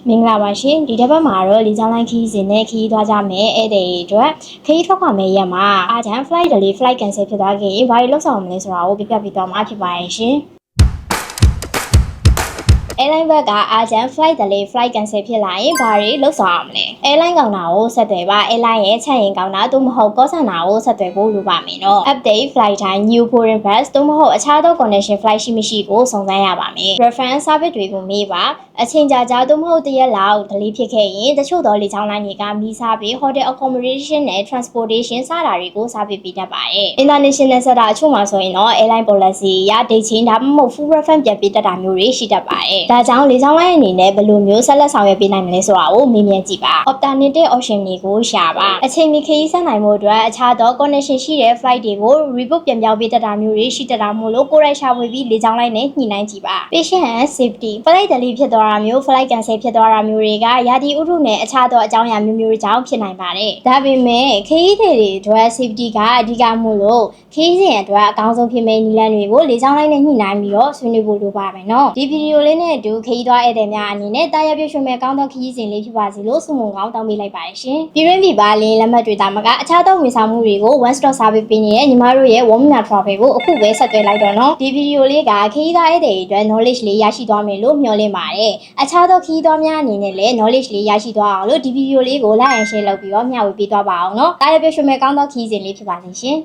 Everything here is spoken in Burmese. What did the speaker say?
မင်္ဂလာပါရှင်ဒီတစ်ပတ်မှာတော့လေကြောင်းလိုင်းခီးစဉ်နဲ့ခီးသွားကြမယ်ဧည့်သည်အတွက်ခီးထွက်ခွာမယ့်ရက်မှာအာဂျန် flight delay flight cancel ဖြစ်သွားခဲ့ရင်ဘာတွေလုပ်ဆောင်မလဲဆိုတာကိုပြပြပေးသွားမှာဖြစ်ပါရဲ့ရှင် airline ဘက်ကအာဂျန် flight delay flight cancel ဖြစ်လာရင်ဘာတွေလုပ်ဆောင်အောင်လဲ airline ကောင်တာကိုဆက်သွယ်ပါ airline ရဲ့ချက်ရင်ကောင်တာသို့မဟုတ် call center ကိုဆက်သွယ်ဖို့လိုပါမယ်နော် update flight time new foreign bus သို့မဟုတ်အခြားသော connection flight ရှိမရှိကိုစုံစမ်းရပါမယ် reference service တွေကိုမေးပါအချိန်ကြာကြာသို့မဟုတ်တရက်လောက် delay ဖြစ်ခဲ့ရင်တချို့သောလေကြောင်းလိုင်းတွေကမီးစားပြီး hotel accommodation နဲ့ transportation စတာတွေကိုစားပေးပေးတတ်ပါတယ် international ဆက်တာအချို့မှာဆိုရင်တော့ airline policy ရ date change ဒါမှမဟုတ် full refund ပြန်ပေးတတ်တာမျိုးတွေရှိတတ်ပါတယ်ဒါကြောင့်လေကြောင်းလိုင်းအနေနဲ့ဘယ်လိုမျိုးဆက်လက်ဆောင်ရွက်ပေးနိုင်မလဲဆိုတာကိုမေးမြန်းကြည့်ပါ alternative option တွေကိုရှာပါအချိန်မီခရီးဆက်နိုင်မှုအတွက်အခြားသော connection ရှိတဲ့ flight တွေကို rebook ပြန်ပြောင်းပေးတတ်တာမျိုးတွေရှိတတ်တာမို့လို့ကိုယ်တိုင်ရှာဖွေပြီးလေကြောင်းလိုင်းနဲ့ညှိနှိုင်းကြည့်ပါ patient and safety flight delay ဖြစ်သွားတာမျိုး flight cancel ဖြစ်သွားတာမျိုးတွေကရာသီဥတုနဲ့အခြားသောအကြောင်းအရာမျိုးမျိုးကြောင့်ဖြစ်နိုင်ပါတယ်ဒါပေမဲ့ခရီးသည်တွေအတွက် safety ကအဓိကမို့လို့ခရီးစဉ်အတွက်အကောင်းဆုံးဖြစ်မယ့်နည်းလမ်းတွေကိုလေကြောင်းလိုင်းနဲ့ညှိနှိုင်းပြီးတော့ဆွေးနွေးဖို့လိုပါမယ်နော်ဒီဗီဒီယိုလေးနဲ့အတူခရီးသွားဧည့်သည်များအနေနဲ့တာယာပြည့်ရွှင်မဲ့ကောင်းသောခရီးစဉ်လေးဖြစ်ပါစေလို့ဆုမွန်ကောင်းတောင်းပေးလိုက်ပါတယ်ရှင်ပြည်တွင်းပြည်ပလင်းလက်မှတ်တွေတာမကအခြားသောဝန်ဆောင်မှုတွေကို one stop service ပေးနေတဲ့ညီမတို့ရဲ့ Womina Travel ကိုအခုပဲဆက်သွယ်လိုက်တော့နော်ဒီဗီဒီယိုလေးကခရီးသွားဧည့်သည်တွေအတွက် knowledge လေးရရှိသွားမယ်လို့မျှော်လင့်ပါတယ်အခြားသောခရီးသွားများအနေနဲ့လည်း knowledge လေးရရှိသွားအောင်လို့ဒီဗီဒီယိုလေးကို like and share လုပ်ပြီးတော့မျှဝေပေးသွားပါအောင်နော်တာယာပြည့်ရွှင်မဲ့ကောင်းသောခရီးစဉ်လေးဖြစ်ပါစေရှင်